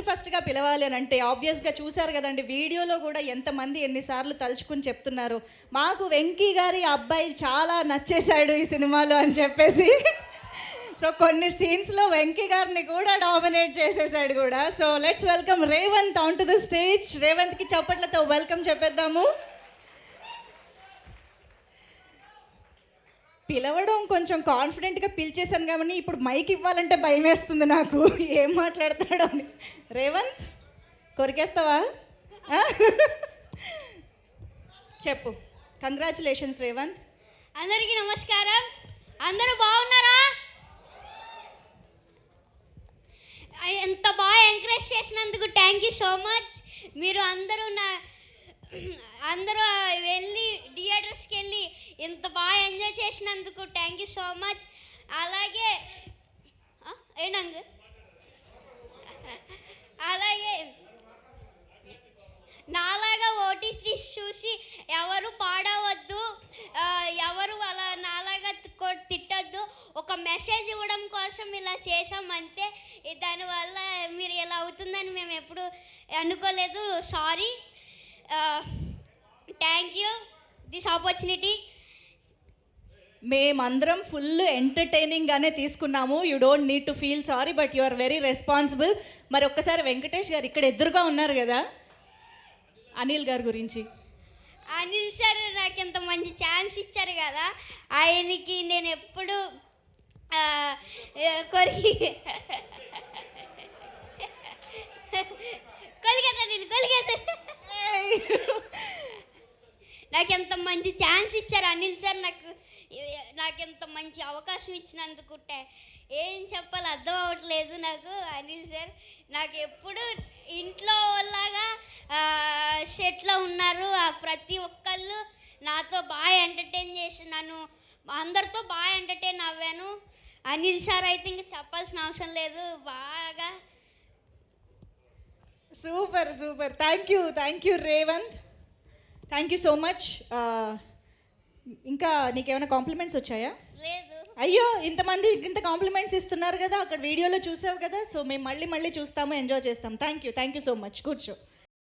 ఫస్ట్గా పిలవాలి అని అంటే ఆబ్వియస్గా చూశారు కదండి వీడియోలో కూడా ఎంతమంది ఎన్నిసార్లు తలుచుకుని చెప్తున్నారు మాకు వెంకీ గారి అబ్బాయి చాలా నచ్చేశాడు ఈ సినిమాలో అని చెప్పేసి. సో కొన్ని సీన్స్లో వెంకీ గారిని కూడా డామినేట్ చేసేసాడు కూడా. So let's welcome Revanth on to the stage. రేవంత్కి చప్పట్లతో వెల్కమ్ చెప్పేద్దాము. పిలవడం కొంచెం కాన్ఫిడెంట్గా పిలిచేశాను కాబట్టి ఇప్పుడు మైక్ ఇవ్వాలంటే భయం వేస్తుంది నాకు, ఏం మాట్లాడతాడో అని. రేవంత్ కొరికేస్తావా? చెప్పు. కంగ్రాచులేషన్స్ రేవంత్. అందరికీ నమస్కారం. అందరూ బాగున్నారా? ఎంత బాగా ఎంకరేజ్ చేసినందుకు థ్యాంక్ యూ సో మచ్. మీరు అందరూ వెళ్ళి థియేటర్స్కి వెళ్ళి ఇంత బాగా ఎంజాయ్ చేసినందుకు థ్యాంక్ యూ సో మచ్. అలాగే అలాగే నాలాగా ఓటీటీ చూసి ఎవరు పాడవద్దు, ఎవరు అలా నాలాగా తిట్టద్దు. ఒక మెసేజ్ ఇవ్వడం కోసం ఇలా చేసామంతే. దానివల్ల మీరు ఇలా అవుతుందని మేము ఎప్పుడు అనుకోలేదు. Sorry. Thank you this opportunity. మేమందరం ఫుల్ ఎంటర్టైనింగ్గానే తీసుకున్నాము. You don't need to feel sorry, but you are very responsible. మరి ఒక్కసారి వెంకటేష్ గారు ఇక్కడ ఎదురుగా ఉన్నారు కదా, అనిల్ గారి గురించి. అనిల్ సార్ నాకు ఇంత మంచి ఛాన్స్ ఇచ్చారు కదా, ఆయనకి నేను ఎప్పుడు నాకు ఎంత మంచి ఛాన్స్ ఇచ్చారు అనిల్ సార్. నాకు ఎంత మంచి అవకాశం ఇచ్చినందుకు ఏం చెప్పాలి అర్థం అవ్వట్లేదు నాకు. అనిల్ సార్ నాకు ఎప్పుడు ఇంట్లో లాగా సెట్లో ఉన్నారు. ప్రతి ఒక్కళ్ళు నాతో బాగా ఎంటర్టైన్ చేసి నన్ను అందరితో బాగా ఎంటర్టైన్ అవ్వాను. అనిల్ సార్ అయితే ఇంకా చెప్పాల్సిన అవసరం లేదు. బాగా super super. Thank you Revanth. Thank you so much. ఇంకా నీకేమైనా కాంప్లిమెంట్స్ వచ్చాయా? లేదు. అయ్యో, ఇంతమంది ఇంత కాంప్లిమెంట్స్ ఇస్తున్నారు కదా, అక్కడ వీడియోలో చూసావు కదా. సో మేము మళ్ళీ చూస్తాము, ఎంజాయ్ చేస్తాం. Thank you so much. కూర్చో.